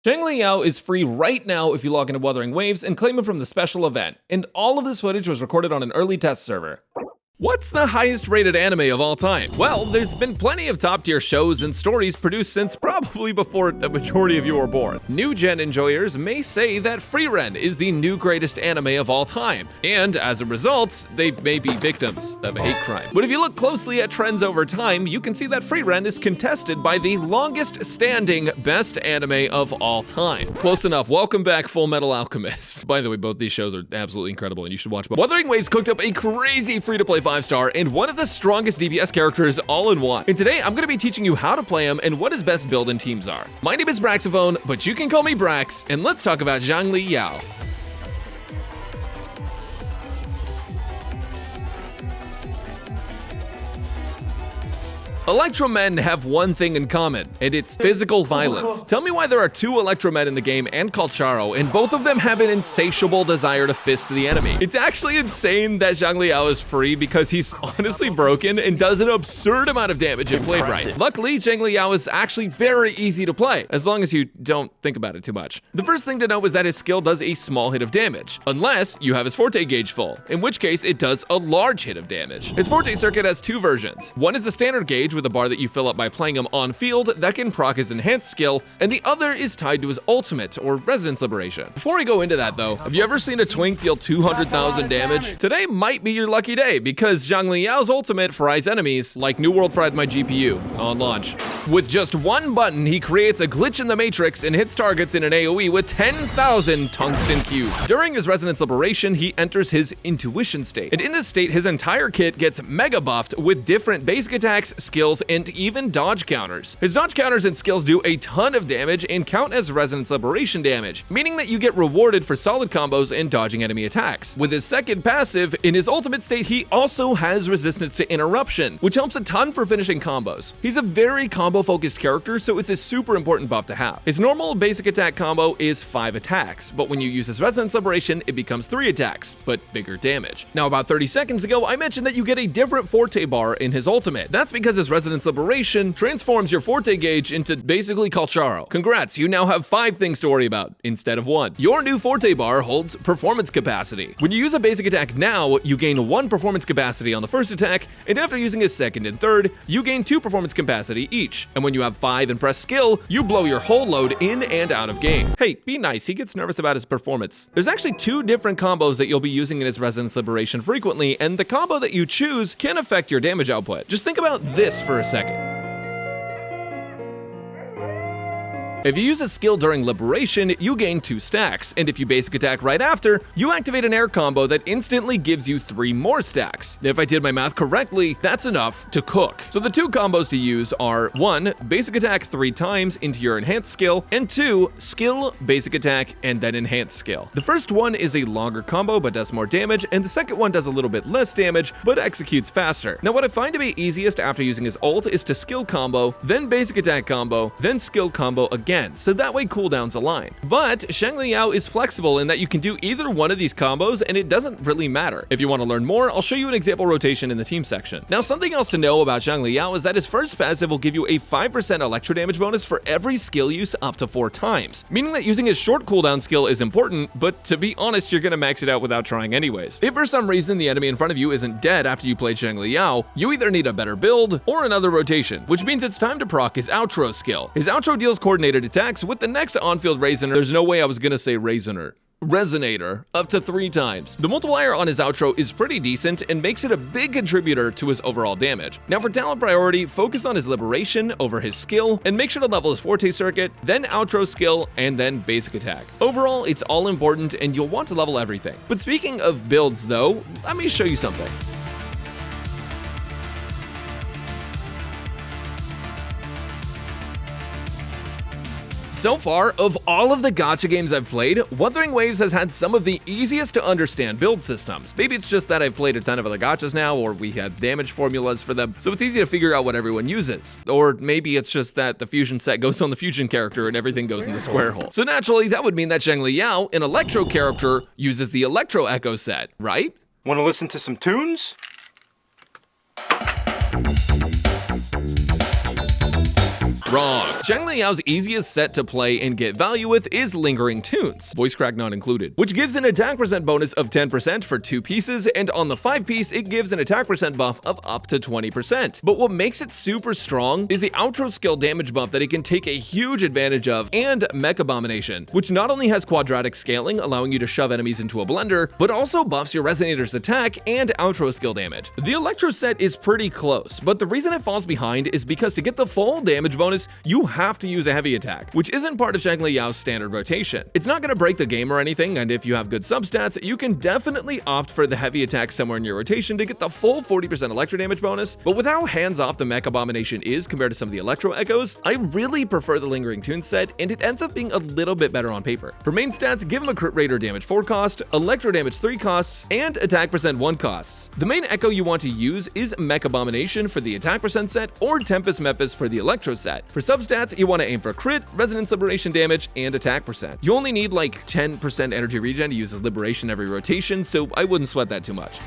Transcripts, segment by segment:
Xiangli Yao is free right now if you log into Wuthering Waves and claim him from the special event, and all of this footage was recorded on an early test server. What's the highest rated anime of all time? Well, there's been plenty of top tier shows and stories produced since probably before the majority of you were born. New gen enjoyers may say that Frieren is the new greatest anime of all time, and as a result, they may be victims of a hate crime. But if you look closely at trends over time, you can see that Frieren is contested by the longest standing best anime of all time. Close enough. Welcome back, Full Metal Alchemist. By the way, both these shows are absolutely incredible and you should watch both. Wuthering Waves cooked up a crazy free-to-play 5-star and one of the strongest DPS characters all in one. And today I'm going to be teaching you how to play him and what his best build and teams are. My name is Braxophone, but you can call me Brax, and let's talk about Xiangli Yao. Electromen have one thing in common, and it's physical violence. Tell me why there are two Electromen in the game and Calcharo, and both of them have an insatiable desire to fist the enemy. It's actually insane that Xiangli Yao is free because he's honestly broken and does an absurd amount of damage if played right. Luckily, Xiangli Yao is actually very easy to play, as long as you don't think about it too much. The first thing to know is that his skill does a small hit of damage, unless you have his Forte gauge full, in which case it does a large hit of damage. His Forte circuit has two versions. One is the standard gauge with a bar that you fill up by playing him on field that can proc his enhanced skill, and the other is tied to his ultimate, or Resonance Liberation. Before we go into that though, have you ever seen a twink deal 200,000 damage? Today might be your lucky day, because Xiangli Yao's ultimate fries enemies like New World fried my GPU on launch. With just one button, he creates a glitch in the matrix and hits targets in an AoE with 10,000 tungsten cubes. During his Resonance Liberation, he enters his intuition state, and in this state, his entire kit gets mega buffed with different basic attacks, skills, and even dodge counters. His dodge counters and skills do a ton of damage and count as Resonance Liberation damage, meaning that you get rewarded for solid combos and dodging enemy attacks. With his second passive, in his ultimate state, he also has resistance to interruption, which helps a ton for finishing combos. He's a very combo-focused character, so it's a super important buff to have. His normal basic attack combo is 5 attacks, but when you use his Resonance Liberation, it becomes 3 attacks, but bigger damage. Now, about 30 seconds ago, I mentioned that you get a different Forte bar in his ultimate. That's because his Resonance Liberation transforms your Forte gauge into basically Calcharo. Congrats, you now have 5 things to worry about instead of 1. Your new Forte bar holds performance capacity. When you use a basic attack now, you gain 1 performance capacity on the first attack, and after using his second and third, you gain 2 performance capacity each. And when you have 5 and press skill, you blow your whole load in and out of game. Hey, be nice, he gets nervous about his performance. There's actually 2 different combos that you'll be using in his Resonance Liberation frequently, and the combo that you choose can affect your damage output. Just think about this for a second. If you use a skill during Liberation, you gain 2 stacks, and if you basic attack right after, you activate an air combo that instantly gives you 3 more stacks. If I did my math correctly, that's enough to cook. So the 2 combos to use are 1, basic attack 3 times into your enhanced skill, and 2, skill, basic attack, and then enhanced skill. The first one is a longer combo but does more damage, and the second one does a little bit less damage but executes faster. Now what I find to be easiest after using his ult is to skill combo, then basic attack combo, then skill combo again, so that way cooldowns align. But Xiangli Yao is flexible in that you can do either one of these combos and it doesn't really matter. If you want to learn more, I'll show you an example rotation in the team section. Now something else to know about Xiangli Yao is that his first passive will give you a 5% electro damage bonus for every skill use up to 4 times, meaning that using his short cooldown skill is important, but to be honest, you're gonna max it out without trying anyways. If for some reason the enemy in front of you isn't dead after you played Xiangli Yao, you either need a better build or another rotation, which means it's time to proc his outro skill. His outro deals coordinated attacks with the next on-field Resonator. There's no way I was gonna say Resonator up to 3 times. The multiplier on his outro is pretty decent and makes it a big contributor to his overall damage. Now for talent priority, focus on his Liberation over his skill, and make sure to level his Forte circuit, then outro skill, and then basic attack. Overall, it's all important and you'll want to level everything. But speaking of builds though, let me show you something. So far, of all of the gacha games I've played, Wuthering Waves has had some of the easiest to understand build systems. Maybe it's just that I've played a ton of other gachas now, or we have damage formulas for them, so it's easy to figure out what everyone uses. Or maybe it's just that the fusion set goes on the fusion character and everything goes in the square hole. So naturally, that would mean that Xiangli Yao, an electro character, uses the electro echo set, right? Want to listen to some tunes? Wrong. Xiangli Yao's easiest set to play and get value with is Lingering Tunes, voice crack not included, which gives an attack percent bonus of 10% for 2 pieces, and on the 5 piece, it gives an attack percent buff of up to 20%. But what makes it super strong is the outro skill damage buff that it can take a huge advantage of, and Mech Abomination, which not only has quadratic scaling, allowing you to shove enemies into a blender, but also buffs your Resonator's attack and outro skill damage. The Electro set is pretty close, but the reason it falls behind is because to get the full damage bonus, you have to use a heavy attack, which isn't part of Xiangli Yao's standard rotation. It's not going to break the game or anything, and if you have good substats, you can definitely opt for the heavy attack somewhere in your rotation to get the full 40% electro damage bonus, but with how hands-off the Mech Abomination is compared to some of the Electro Echoes, I really prefer the Lingering Tune set, and it ends up being a little bit better on paper. For main stats, give him a crit rate or damage 4 cost, electro damage 3 costs, and attack percent 1 costs. The main echo you want to use is Mech Abomination for the attack percent set, or Tempest Memphis for the electro set. For substats, you want to aim for crit, resonance liberation damage, and attack percent. You only need like 10% energy regen to use his liberation every rotation, so I wouldn't sweat that too much.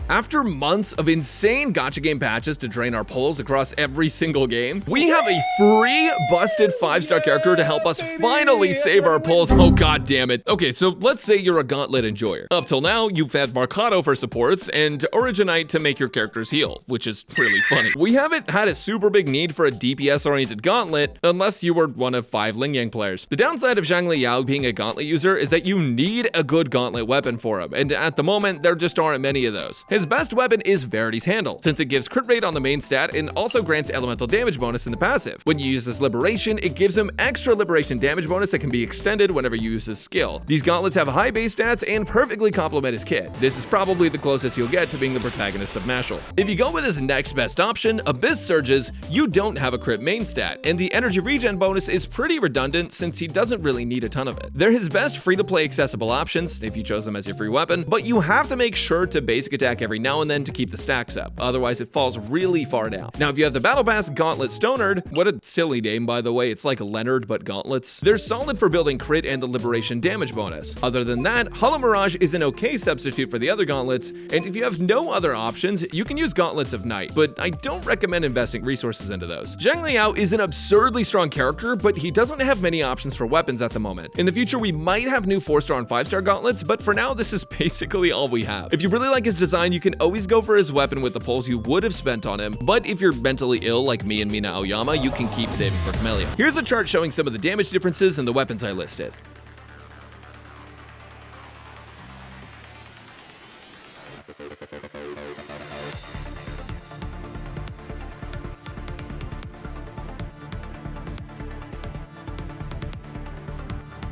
After months of insane gacha game patches to drain our pulls across every single game, we have a free busted 5-star character to help us finally save our pulls. Oh god damn it. Okay, so let's say you're a Gauntlet enjoyer. Up till now, you've had Marcato for supports and Originite to make your characters heal, which is really funny. We haven't had a super big need for a DPS-oriented Gauntlet unless you were one of 5 Lingyang players. The downside of Xiangli Yao being a Gauntlet user is that you need a good Gauntlet weapon for him, and at the moment, there just aren't many of those. His best weapon is Verity's Handle, since it gives crit rate on the main stat and also grants elemental damage bonus in the passive. When you use this Liberation, it gives him extra Liberation damage bonus that can be extended whenever you use his skill. These gauntlets have high base stats and perfectly complement his kit. This is probably the closest you'll get to being the protagonist of Mashal. If you go with his next best option, Abyss Surges, you don't have a crit main stat, and the energy regen bonus is pretty redundant since he doesn't really need a ton of it. They're his best free-to-play accessible options if you chose them as your free weapon, but you have to make sure to basic attack every now and then to keep the stacks up, otherwise it falls really far down. Now if you have the Battle Pass Gauntlet Stonard, what a silly name by the way, it's like Leonard but gauntlets, they're solid for building crit and the liberation damage bonus. Other than that, Hollow Mirage is an okay substitute for the other gauntlets, and if you have no other options, you can use Gauntlets of Night, but I don't recommend investing resources into those. Xiangli Yao is an absurdly strong character, but he doesn't have many options for weapons at the moment. In the future, we might have new 4-star and 5-star gauntlets, but for now, this is basically all we have. If you really like his design, you can always go for his weapon with the pulls you would have spent on him, but if you're mentally ill like me and Mina Aoyama, you can keep saving for Camellia. Here's a chart showing some of the damage differences in the weapons I listed.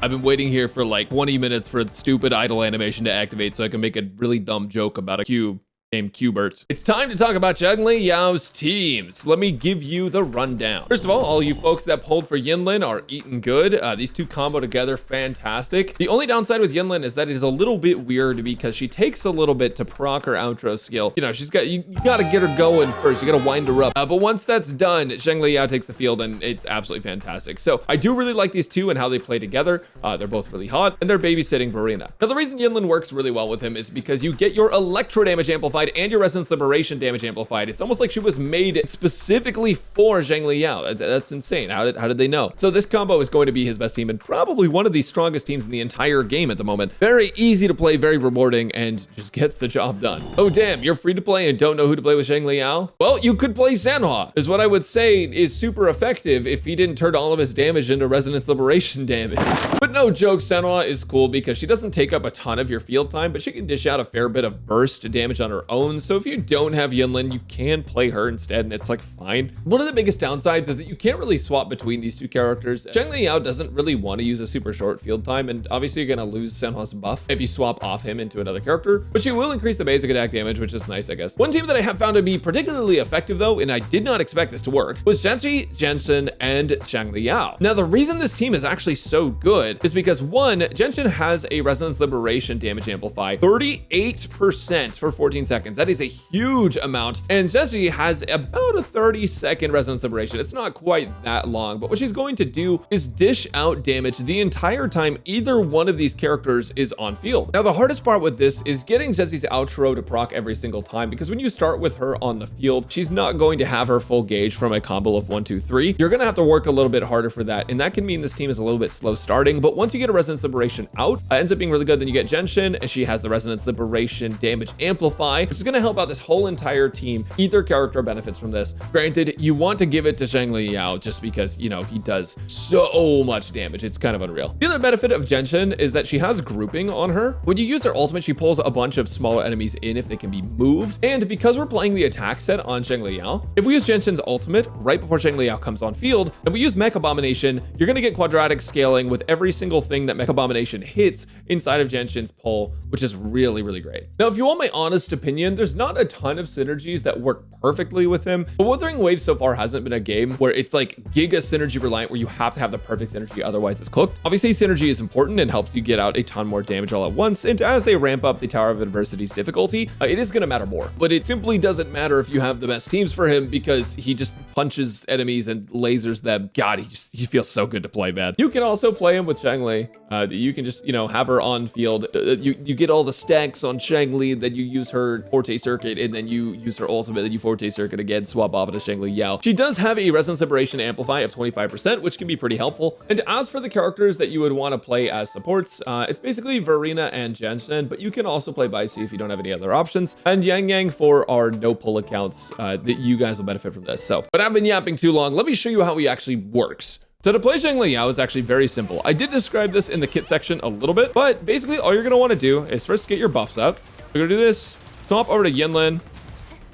I've been waiting here for like 20 minutes for the stupid idle animation to activate so I can make a really dumb joke about a cube named Cubert. It's time to talk about Xiangli Yao's teams. Let me give you the rundown. First of all you folks that pulled for Yinlin are eating good. These two combo together, fantastic. The only downside with Yinlin is that it is a little bit weird because she takes a little bit to proc her outro skill. You know, you gotta get her going first. You gotta wind her up. But once that's done, Xiangli Yao takes the field and it's absolutely fantastic. So I do really like these two and how they play together. They're both really hot and they're babysitting Verena. Now the reason Yinlin works really well with him is because you get your electro damage amplified and your resonance liberation damage amplified. It's almost like she was made specifically for Xiangli Yao. That's insane. How did they know? So this combo is going to be his best team and probably one of the strongest teams in the entire game at the moment. Very easy to play, very rewarding, and just gets the job done. Oh damn, you're free to play and don't know who to play with Xiangli Yao? Well, you could play Sanhua, is what I would say is super effective if he didn't turn all of his damage into resonance liberation damage. But no joke, Sanhua is cool because she doesn't take up a ton of your field time, but she can dish out a fair bit of burst damage on her own. So if you don't have Yinlin, you can play her instead, and it's like fine. One of the biggest downsides is that you can't really swap between these two characters. Xiangli Yao doesn't really want to use a super short field time, and obviously you're gonna lose Sanhua's buff if you swap off him into another character, but she will increase the basic attack damage, which is nice, I guess. One team that I have found to be particularly effective though, and I did not expect this to work, was Zhenshi, Genshin, and Xiangli Yao. Now the reason this team is actually so good is because one, Genshin has a resonance liberation damage amplify 38% for 14 seconds seconds. That is a huge amount. And Jessie has about a 30-second Resonance Liberation. It's not quite that long, but what she's going to do is dish out damage the entire time either one of these characters is on field. Now, the hardest part with this is getting Jessie's outro to proc every single time, because when you start with her on the field, she's not going to have her full gauge from a combo of 1, 2, 3. You're gonna have to work a little bit harder for that, and that can mean this team is a little bit slow starting, but once you get a Resonance Liberation out, it ends up being really good. Then you get Genshin, and she has the Resonance Liberation damage amplify, which is gonna help out this whole entire team. Either character benefits from this. Granted, you want to give it to Xiangli Yao just because, you know, he does so much damage. It's kind of unreal. The other benefit of Genshin is that she has grouping on her. When you use her ultimate, she pulls a bunch of smaller enemies in if they can be moved. And because we're playing the attack set on Xiangli Yao, if we use Genshin's ultimate right before Xiangli Yao comes on field, and we use Mech Abomination, you're gonna get quadratic scaling with every single thing that Mech Abomination hits inside of Genshin's pull, which is really, really great. Now, if you want my honest opinion, there's not a ton of synergies that work perfectly with him, but Wuthering Waves so far hasn't been a game where it's like giga synergy reliant, where you have to have the perfect synergy, otherwise it's cooked. Obviously, synergy is important and helps you get out a ton more damage all at once, and as they ramp up the Tower of Adversity's difficulty, it is gonna matter more. But it simply doesn't matter if you have the best teams for him, because he just punches enemies and lasers them. God, he feels so good to play, man. You can also play him with Xiangli. You can just, you know, have her on field. You get all the stacks on Xiangli, then you use her Forte Circuit, and then you use her ultimate, then you Forte Circuit again, swap off into Xiangli Yao. She does have a Resonance Liberation Amplify of 25%, which can be pretty helpful. And as for the characters that you would want to play as supports, it's basically Verena and Genshin, but you can also play Baisu if you don't have any other options, and Yang Yang for our no pull accounts that you guys will benefit from this. So, but I've been yapping too long. Let me show you how he actually works. So to play Xiangli Yao is actually very simple. I did describe this in the kit section a little bit, but basically all you're gonna wanna do is first get your buffs up. We're gonna do this, swap over to Yinlin.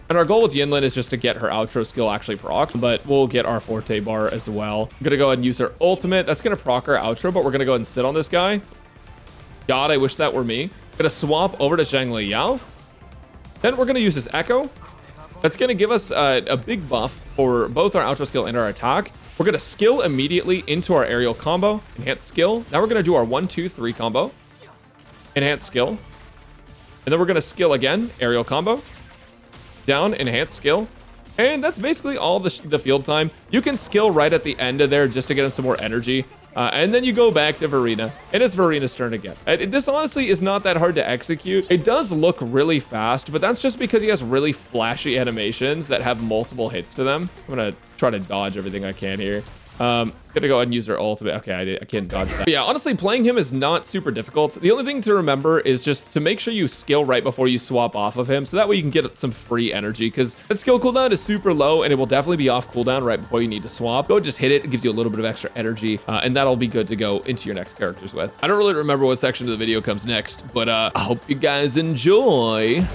And our goal with Yinlin is just to get her outro skill actually proc, but we'll get our Forte bar as well. I'm gonna go ahead and use her ultimate. That's gonna proc our outro, but we're gonna go ahead and sit on this guy. God, I wish that were me. Gonna swap over to Xiangli Yao. Then we're gonna use this Echo. That's gonna give us a big buff for both our outro skill and our attack. We're gonna skill immediately into our aerial combo, enhance skill. Now we're gonna do our 1, 2, 3 combo, enhance skill. And then we're gonna skill again, aerial combo, down, enhance skill. And that's basically all the field time. You can skill right at the end of there just to get in some more energy. And then you go back to Verena, and it's Verena's turn again. This honestly is not that hard to execute. It does look really fast, but that's just because he has really flashy animations that have multiple hits to them. I'm gonna try to dodge everything I can here. Gonna go ahead and use her ultimate. Okay, I can't dodge that. But yeah, honestly, playing him is not super difficult. The only thing to remember is just to make sure you skill right before you swap off of him, so that way you can get some free energy, because that skill cooldown is super low, and it will definitely be off cooldown right before you need to swap. Go just hit it. It gives you a little bit of extra energy, and that'll be good to go into your next characters with. I don't really remember what section of the video comes next, but I hope you guys enjoy.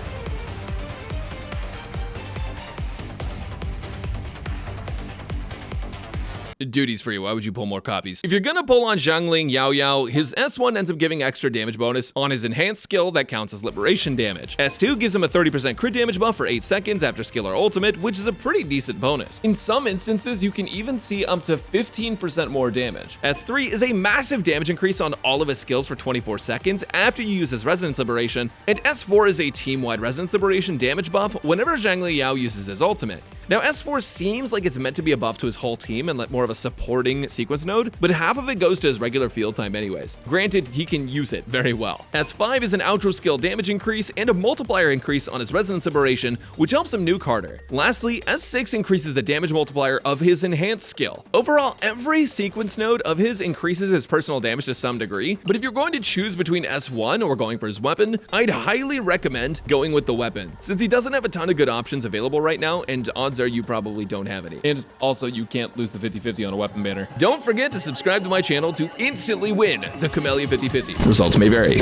Duties for you. Why would you pull more copies? If you're gonna pull on Xiangli Yao, his S1 ends up giving extra damage bonus on his enhanced skill that counts as liberation damage. S2 gives him a 30% crit damage buff for 8 seconds after skill or ultimate, which is a pretty decent bonus. In some instances, you can even see up to 15% more damage. S3 is a massive damage increase on all of his skills for 24 seconds after you use his Resonance Liberation, and S4 is a team-wide Resonance Liberation damage buff whenever Xiangli Yao uses his ultimate. Now, S4 seems like it's meant to be a buff to his whole team and like more of a supporting sequence node, but half of it goes to his regular field time anyways. Granted, he can use it very well. S5 is an outro skill damage increase and a multiplier increase on his Resonance Liberation, which helps him nuke harder. Lastly, S6 increases the damage multiplier of his enhanced skill. Overall, every sequence node of his increases his personal damage to some degree, but if you're going to choose between S1 or going for his weapon, I'd highly recommend going with the weapon, since he doesn't have a ton of good options available right now, and odds are you probably don't have any. And also, you can't lose the 50-50 on a weapon banner. Don't forget to subscribe to my channel to instantly win the Camellia 50-50. Results may vary.